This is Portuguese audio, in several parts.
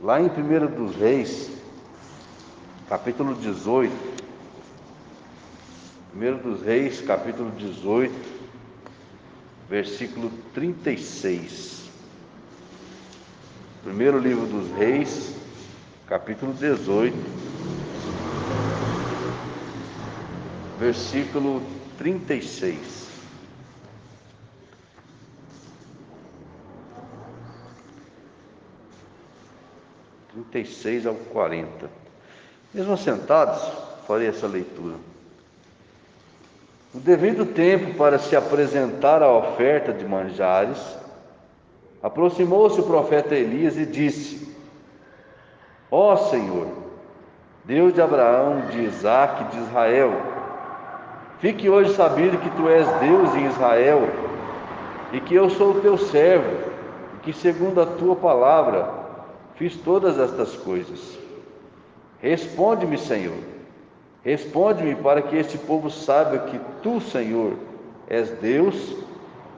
Lá em 1 capítulo 18, 1 capítulo 18, versículo 36. Primeiro livro dos Reis, capítulo 18, versículo 36. 36 ao 40. Mesmo assentados, farei essa leitura. No devido tempo, para se apresentar a oferta de manjares, aproximou-se o profeta Elias e disse: Ó Senhor, Deus de Abraão, de Isaque, de Israel, fique hoje sabido que tu és Deus em Israel, e que eu sou o teu servo, e que segundo a tua palavra fiz todas estas coisas. Responde-me, Senhor, responde-me, para que este povo saiba que tu, Senhor, és Deus,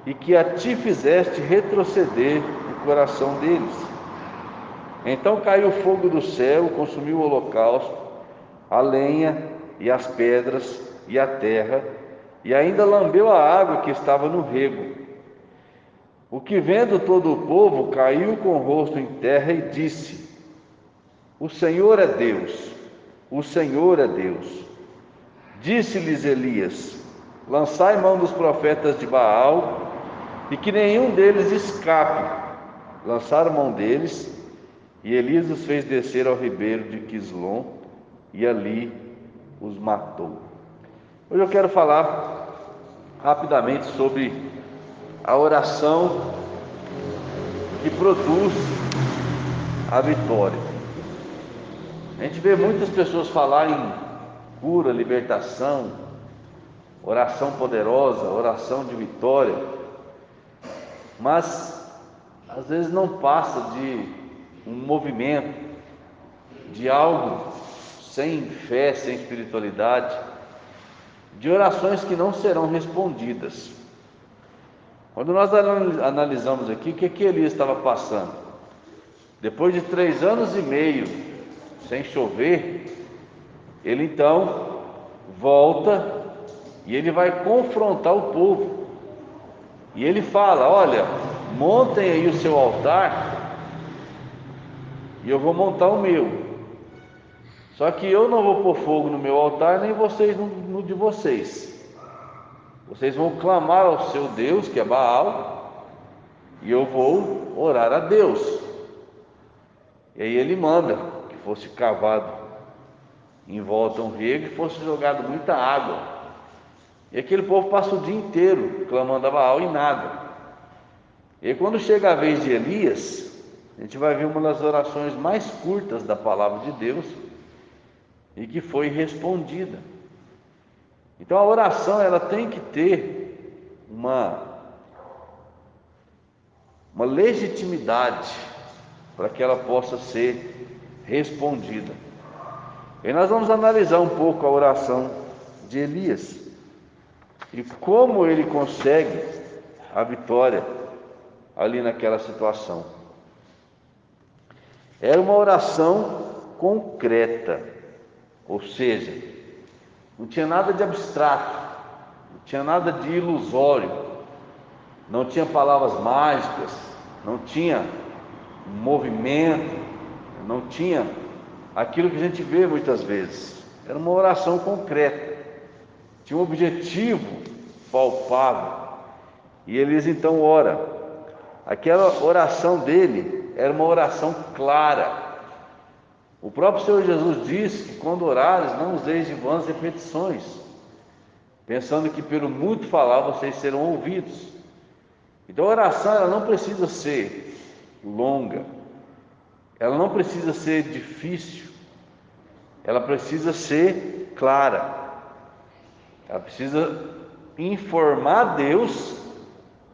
e que a ti fizeste retroceder o coração deles. Então caiu fogo do céu, consumiu o holocausto, a lenha e as pedras e a terra, e ainda lambeu a água que estava no rego. O que vendo todo o povo, caiu com o rosto em terra e disse: O Senhor é Deus, o Senhor é Deus. Disse-lhes Elias: Lançai mão dos profetas de Baal, e que nenhum deles escape. Lançaram mão deles, e Elias os fez descer ao ribeiro de Quislom, e ali os matou. Hoje eu quero falar rapidamente sobre a oração que produz a vitória. A gente vê muitas pessoas falar em cura, libertação, oração poderosa, oração de vitória, mas às vezes não passa de um movimento, de algo sem fé, sem espiritualidade, de orações que não serão respondidas. Quando nós analisamos aqui, o que Elias estava passando? Depois de 3 anos e meio sem chover, ele então volta e ele vai confrontar o povo. E ele fala: olha, montem aí o seu altar e eu vou montar o meu. Só que eu não vou pôr fogo no meu altar, nem vocês no de vocês. Vocês vão clamar ao seu Deus, que é Baal, e eu vou orar a Deus. E aí ele manda que fosse cavado em volta um rego e fosse jogado muita água. E aquele povo passa o dia inteiro clamando a Baal e nada. E aí, quando chega a vez de Elias, a gente vai ver uma das orações mais curtas da palavra de Deus e que foi respondida. Então a oração, ela tem que ter uma legitimidade para que ela possa ser respondida. E nós vamos analisar um pouco a oração de Elias e como ele consegue a vitória ali naquela situação. Era uma oração concreta, ou seja, não tinha nada de abstrato, não tinha nada de ilusório, não tinha palavras mágicas, não tinha movimento, não tinha aquilo que a gente vê muitas vezes. Era uma oração concreta, tinha um objetivo palpável. E Elias então ora. Aquela oração dele era uma oração clara. O próprio Senhor Jesus disse que quando orares, não useis de vãs repetições, pensando que pelo muito falar vocês serão ouvidos. Então a oração, ela não precisa ser longa, ela não precisa ser difícil, ela precisa ser clara, ela precisa informar a Deus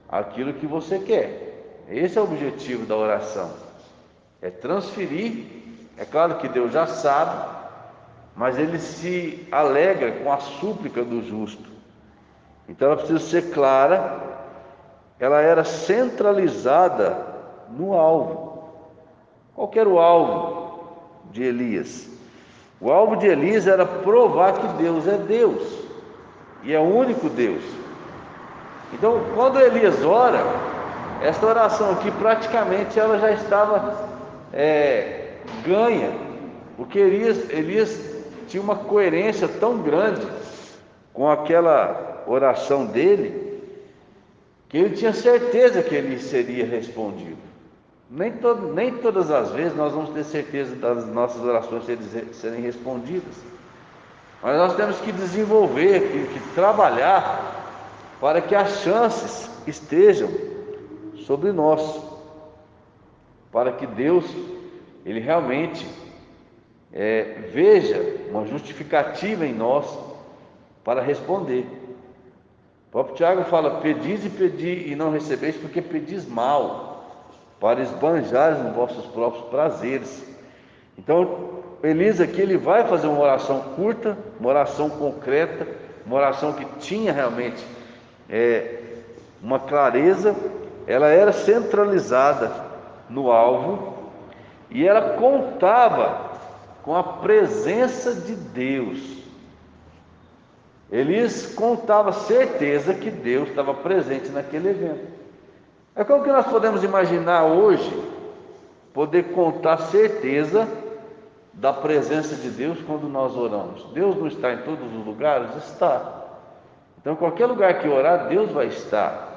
aquilo que você quer. Esse é o objetivo da oração, é transferir. É claro que Deus já sabe, mas Ele se alegra com a súplica do justo. Então ela precisa ser clara, ela era centralizada no alvo. Qual que era o alvo de Elias? O alvo de Elias era provar que Deus é Deus e é o único Deus. Então, quando Elias ora, essa oração aqui praticamente ela já estava ganha, porque Elias tinha uma coerência tão grande com aquela oração dele, que ele tinha certeza que ele seria respondido. Nem todas as vezes nós vamos ter certeza das nossas orações serem respondidas, mas nós temos que desenvolver, que trabalhar para que as chances estejam sobre nós, para que Deus ele realmente veja uma justificativa em nós para responder. O próprio Tiago fala: pedis e pedi e não recebeis, porque pedis mal, para esbanjares nos vossos próprios prazeres. Então Elias aqui ele vai fazer uma oração curta, uma oração concreta, uma oração que tinha realmente uma clareza, ela era centralizada no alvo e ela contava com a presença de Deus. Elias contava certeza que Deus estava presente naquele evento. É como que nós podemos imaginar hoje poder contar certeza da presença de Deus quando nós oramos? Deus não está em todos os lugares? Está. Então, qualquer lugar que orar, Deus vai estar.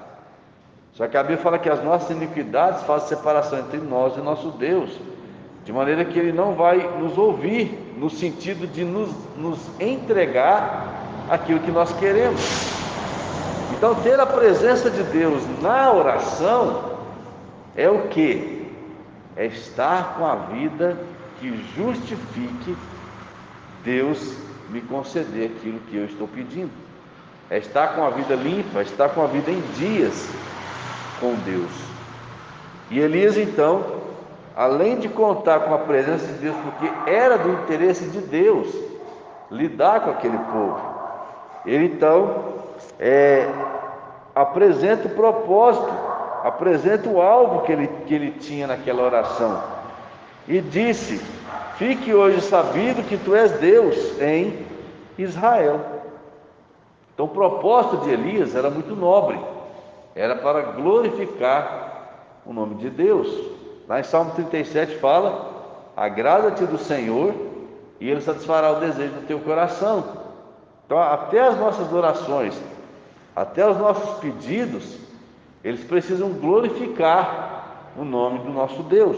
Só que a Bíblia fala que as nossas iniquidades fazem separação entre nós e nosso Deus, de maneira que Ele não vai nos ouvir, no sentido de nos entregar aquilo que nós queremos. Então, ter a presença de Deus na oração é o que? É estar com a vida que justifique Deus me conceder aquilo que eu estou pedindo. É estar com a vida limpa, é estar com a vida em dias com Deus. E Elias então, além de contar com a presença de Deus, porque era do interesse de Deus lidar com aquele povo, ele então apresenta o propósito, apresenta o alvo que ele tinha naquela oração, e disse: fique hoje sabido que tu és Deus em Israel. Então o propósito de Elias era muito nobre, era para glorificar o nome de Deus. Lá em Salmo 37 fala: agrada-te do Senhor e Ele satisfará o desejo do teu coração. Então até as nossas orações, até os nossos pedidos, eles precisam glorificar o nome do nosso Deus.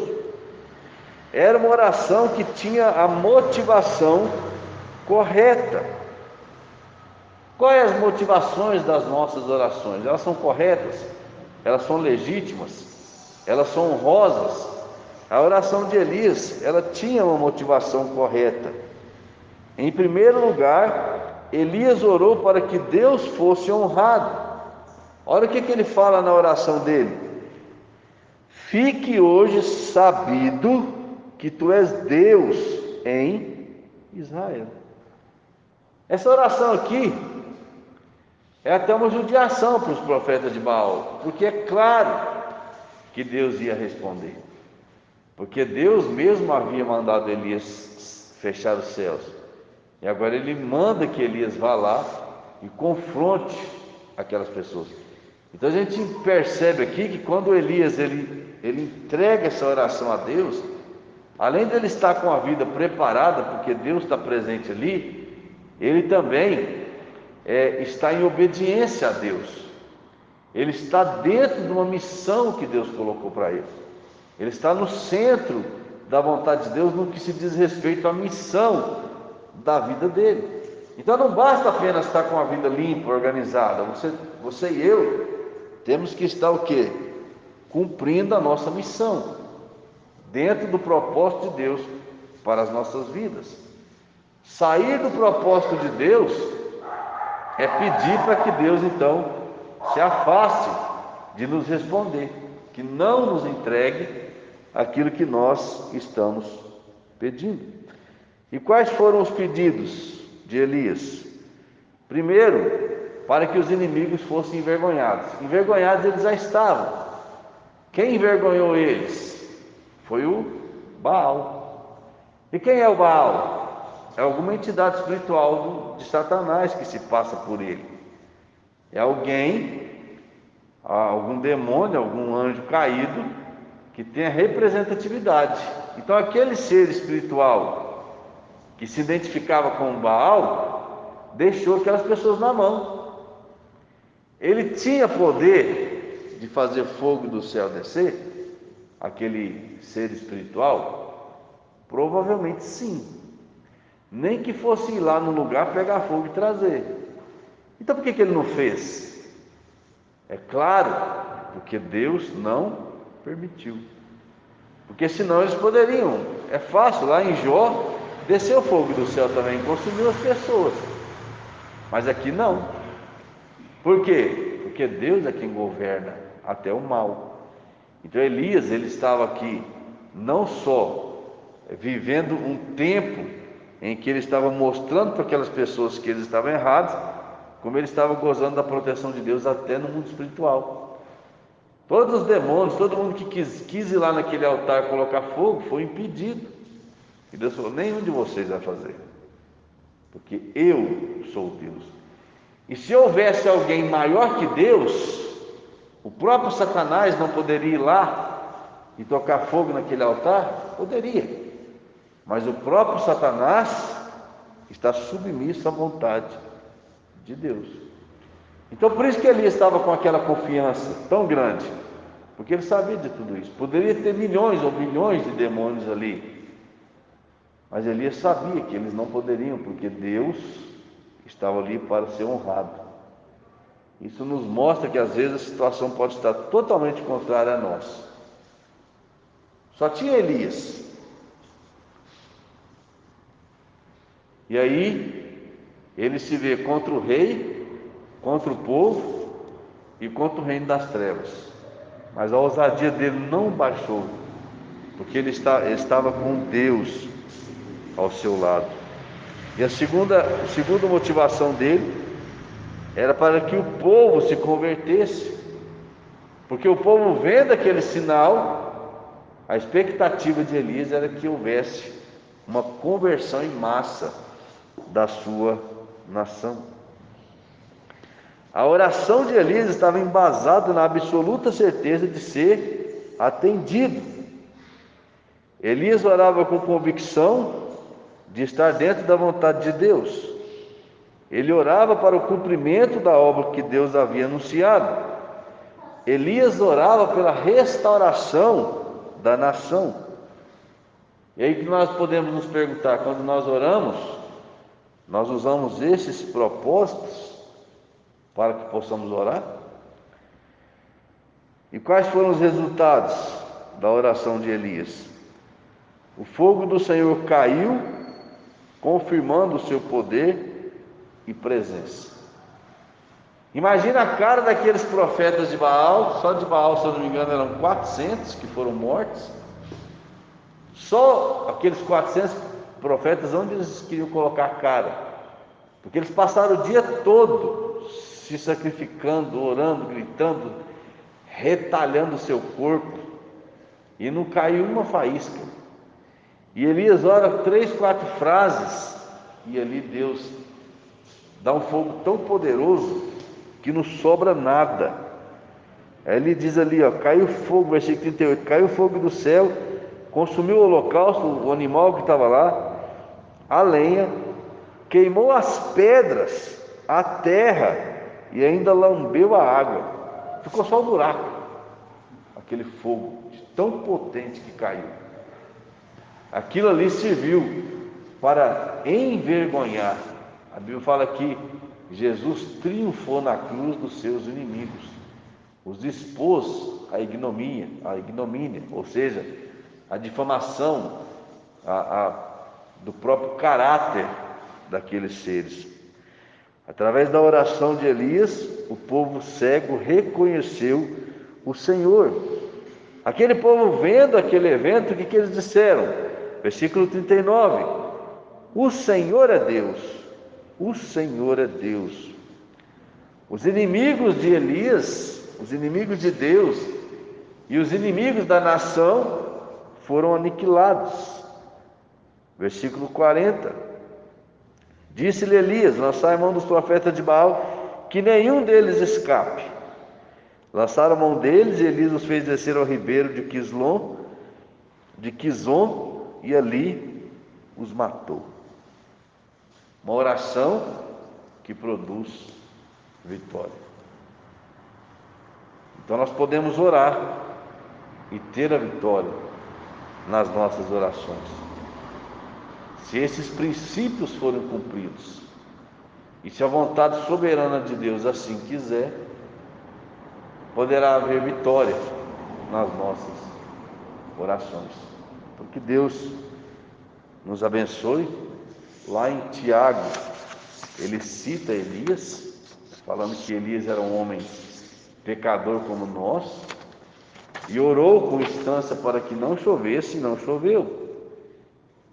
Era uma oração que tinha a motivação correta. Quais as motivações das nossas orações? Elas são corretas? Elas são legítimas? Elas são honrosas? A oração de Elias, ela tinha uma motivação correta. Em primeiro lugar, Elias orou para que Deus fosse honrado. Olha o que ele fala na oração dele: fique hoje sabido que tu és Deus em Israel. Essa oração aqui é até uma judiação para os profetas de Baal, porque é claro que Deus ia responder, porque Deus mesmo havia mandado Elias fechar os céus, e agora ele manda que Elias vá lá e confronte aquelas pessoas. Então a gente percebe aqui que quando Elias ele entrega essa oração a Deus, além dele estar com a vida preparada, porque Deus está presente ali, ele também está em obediência a Deus. Ele está dentro de uma missão que Deus colocou para ele. Ele está no centro da vontade de Deus no que se diz respeito à missão da vida dele. Então não basta apenas estar com a vida limpa, organizada. Você e eu temos que estar o quê? Cumprindo a nossa missão, dentro do propósito de Deus para as nossas vidas. Sair do propósito de Deus é pedir para que Deus então se afaste de nos responder, que não nos entregue aquilo que nós estamos pedindo. E quais foram os pedidos de Elias? Primeiro, para que os inimigos fossem envergonhados. Envergonhados eles já estavam. Quem envergonhou eles? Foi o Baal. E quem é o Baal? É alguma entidade espiritual de Satanás que se passa por ele. É algum demônio, algum anjo caído que tem a representatividade. Então aquele ser espiritual que se identificava com o Baal deixou aquelas pessoas na mão. Ele tinha poder de fazer fogo do céu descer, aquele ser espiritual? Provavelmente sim. Nem que fosse ir lá no lugar pegar fogo e trazer. Então por que ele não fez? É claro, porque Deus não permitiu. Porque senão eles poderiam. É fácil, lá em Jó, desceu o fogo do céu também, consumiu as pessoas. Mas aqui não. Por quê? Porque Deus é quem governa até o mal. Então Elias, ele estava aqui não só vivendo um tempo em que ele estava mostrando para aquelas pessoas que eles estavam errados, como ele estava gozando da proteção de Deus até no mundo espiritual. Todos os demônios, todo mundo que quis ir lá naquele altar colocar fogo, foi impedido. E Deus falou: nenhum de vocês vai fazer, porque eu sou Deus. E se houvesse alguém maior que Deus, o próprio Satanás não poderia ir lá e tocar fogo naquele altar? Poderia. Mas o próprio Satanás está submisso à vontade de Deus. Então por isso que Elias estava com aquela confiança tão grande, porque ele sabia de tudo isso. Poderia ter milhões ou bilhões de demônios ali, mas Elias sabia que eles não poderiam, porque Deus estava ali para ser honrado. Isso nos mostra que às vezes a situação pode estar totalmente contrária a nós. Só tinha Elias. E aí ele se vê contra o rei, contra o povo e contra o reino das trevas. Mas a ousadia dele não baixou, porque ele estava com Deus ao seu lado. E a segunda motivação dele era para que o povo se convertesse, porque o povo, vendo aquele sinal, a expectativa de Elias era que houvesse uma conversão em massa da sua nação. A oração de Elias estava embasada na absoluta certeza de ser atendido. Elias orava com convicção de estar dentro da vontade de Deus. Ele orava para o cumprimento da obra que Deus havia anunciado. Elias orava pela restauração da nação. E aí que nós podemos nos perguntar, quando nós oramos, nós usamos esses propósitos para que possamos orar? E quais foram os resultados da oração de Elias? O fogo do Senhor caiu, confirmando o seu poder e presença. Imagina a cara daqueles profetas de Baal. Só de Baal, se eu não me engano, eram 400 que foram mortos. Só aqueles 400 profetas, onde eles queriam colocar a cara? Porque eles passaram o dia todo se sacrificando, orando, gritando, retalhando o seu corpo, e não caiu uma faísca. E Elias ora 3, 4 frases, e ali Deus dá um fogo tão poderoso que não sobra nada. Aí ele diz ali, caiu fogo, versículo 38, caiu fogo do céu, consumiu o holocausto, o animal que estava lá, a lenha, queimou as pedras, a terra, e ainda lambeu a água. Ficou só o buraco, aquele fogo tão potente que caiu. Aquilo ali serviu para envergonhar. A Bíblia fala que Jesus triunfou na cruz dos seus inimigos, os expôs à ignomínia, ou seja, a difamação do próprio caráter daqueles seres. Através da oração de Elias, o povo cego reconheceu o Senhor. Aquele povo, vendo aquele evento, o que eles disseram? Versículo 39: o Senhor é Deus, o Senhor é Deus. Os inimigos de Elias, os inimigos de Deus e os inimigos da nação foram aniquilados. Versículo 40. Disse-lhe Elias: lançai a mão dos profetas de Baal, que nenhum deles escape. Lançaram a mão deles, e Elias os fez descer ao ribeiro de Quizon, e ali os matou. Uma oração que produz vitória. Então nós podemos orar e ter a vitória nas nossas orações. Se esses princípios forem cumpridos, e se a vontade soberana de Deus assim quiser, poderá haver vitória nas nossas orações. Porque Deus nos abençoe. Lá em Tiago, ele cita Elias, falando que Elias era um homem pecador como nós, e orou com instância para que não chovesse, e não choveu.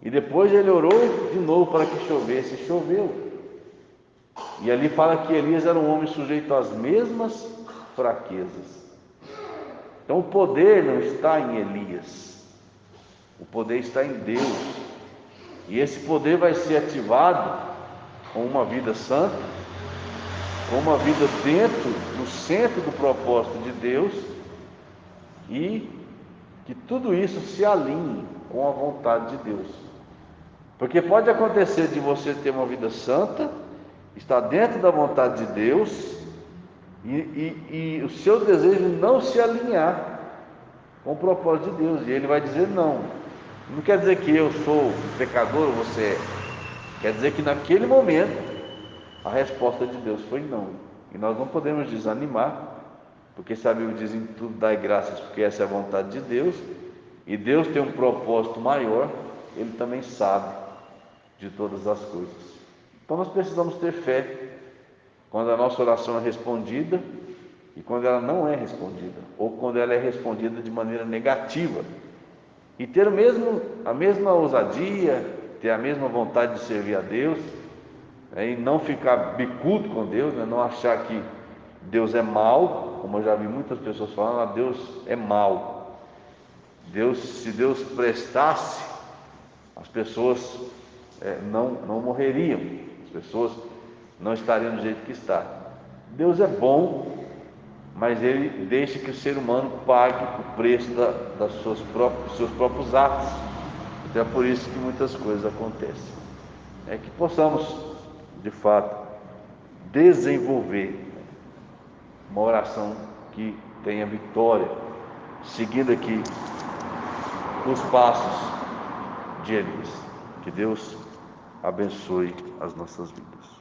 E depois ele orou de novo para que chovesse, e choveu. E ali fala que Elias era um homem sujeito às mesmas fraquezas. Então o poder não está em Elias, o poder está em Deus. E esse poder vai ser ativado com uma vida santa, com uma vida dentro, no centro do propósito de Deus, e que tudo isso se alinhe com a vontade de Deus. Porque pode acontecer de você ter uma vida santa, estar dentro da vontade de Deus, e o seu desejo não se alinhar com o propósito de Deus, e ele vai dizer não. Não quer dizer que eu sou um pecador ou você é. Quer dizer que naquele momento a resposta de Deus foi não. E nós não podemos desanimar, porque se a Bíblia diz em tudo dai graças, porque essa é a vontade de Deus, e Deus tem um propósito maior, Ele também sabe de todas as coisas. Então nós precisamos ter fé quando a nossa oração é respondida e quando ela não é respondida, ou quando ela é respondida de maneira negativa. E ter a mesma ousadia, ter a mesma vontade de servir a Deus, e não ficar bicudo com Deus, não achar que Deus é mau, como eu já vi muitas pessoas falando, Deus é mau. Se Deus prestasse, as pessoas não morreriam, as pessoas não estariam do jeito que está. Deus é bom, mas Ele deixa que o ser humano pague o preço dos seus próprios atos. Então é por isso que muitas coisas acontecem. É que possamos, de fato, desenvolver uma oração que tenha vitória, seguindo aqui os passos de Elias. Que Deus abençoe as nossas vidas.